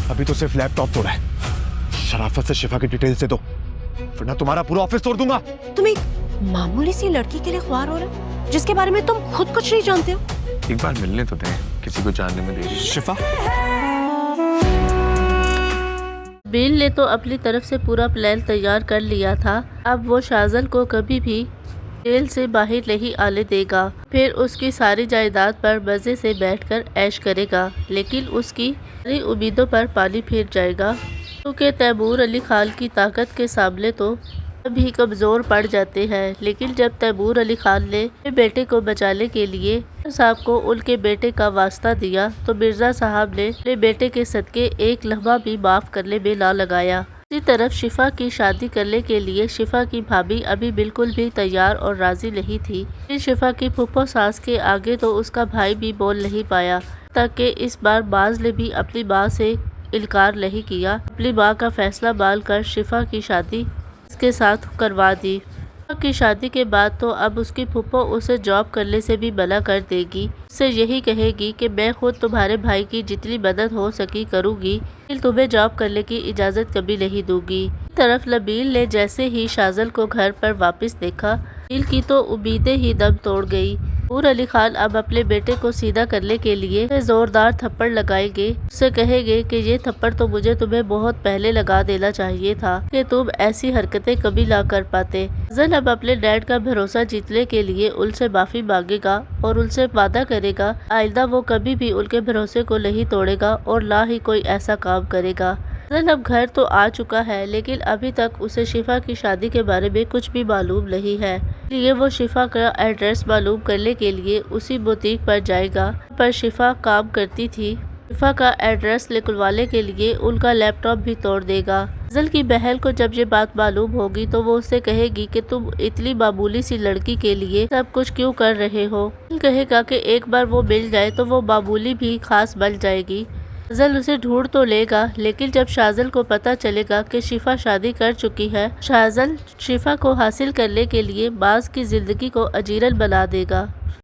अभी तो सिर्फ लैपटॉप तोड़ा है, शराफत से शिफा की डिटेल्स दे दो वरना तुम्हारा पूरा ऑफिस तोड़ दूंगा। तुम एक मामूली सी लड़की के लिए ख्वार हो रहे हो जिसके बारे में तुम खुद कुछ नहीं जानते हो। एक बार मिलने तो दें, किसी को जानने में देरी। शिफा बिल ने तो अपनी तरफ से पूरा प्लान तैयार कर लिया था। अब वो शाजल को कभी भी जेल से बाहर नहीं आने देगा, फिर उसकी सारी जायदाद पर मजे से बैठकर ऐश करेगा। लेकिन उसकी सारी उम्मीदों पर पानी फिर जाएगा क्योंकि तैमूर अली खान की ताकत के सामने तो भी कमज़ोर पड़ जाते हैं। लेकिन जब तैमूर अली खान ने अपने बेटे को बचाने के लिए साहब को उनके बेटे का वास्ता दिया तो मिर्ज़ा साहब ने अपने बेटे के सदके एक लम्हा भी माफ़ करने में ना लगाया। दूसरी तरफ शिफा की शादी करने के लिए शिफा की भाभी अभी बिल्कुल भी तैयार और राजी नहीं थी। फिर शिफा की फूफो सास के आगे तो उसका भाई भी बोल नहीं पाया, ताकि इस बार बाज ने भी अपनी माँ से इनकार नहीं किया। अपनी माँ का फैसला मान कर शिफा की शादी इसके साथ करवा दी। शिफा की शादी के बाद तो अब उसकी फूफो उसे जॉब करने से भी मना कर देगी। उससे यही कहेगी कि मैं खुद तुम्हारे भाई की जितनी मदद हो सकी करूँगी, लेकिन तुम्हें जॉब करने की इजाज़त कभी नहीं दूंगी। एक तरफ नबील ने जैसे ही शाजल को घर पर वापस देखा, नबील की तो उम्मीदें ही दम तोड़ गई। तैमूर अली खान अब अपने बेटे को सीधा करने के लिए जोरदार थप्पड़ लगाएंगे। उससे कहेंगे कि ये थप्पड़ तो मुझे तुम्हें बहुत पहले लगा देना चाहिए था कि तुम ऐसी हरकतें कभी ना कर पाते। फजल अब अपने डैड का भरोसा जीतने के लिए उनसे माफी मांगेगा और उनसे वादा करेगा आइंदा वो कभी भी उनके भरोसे को नहीं तोड़ेगा और ना ही कोई ऐसा काम करेगा। फजल अब घर तो आ चुका है, लेकिन अभी तक उसे शिफा की शादी के बारे में कुछ भी मालूम नहीं है। इसलिए वो शिफा का एड्रेस मालूम करने के लिए उसी बुटीक पर जाएगा पर शिफा काम करती थी। शिफा का एड्रेस निकलवाने के लिए उनका लैपटॉप भी तोड़ देगा। फजल की बहन को जब ये बात मालूम होगी तो वो उससे कहेगी कि तुम इतनी मामूली सी लड़की के लिए सब कुछ क्यों कर रहे हो। कहेगा कि एक बार वो मिल जाए तो वो मामूली भी खास बन जाएगी। फजल उसे ढूंढ तो लेगा, लेकिन जब शाजल को पता चलेगा कि शिफा शादी कर चुकी है, शाजल शिफा को हासिल करने के लिए बाज की जिंदगी को अजीरन बना देगा।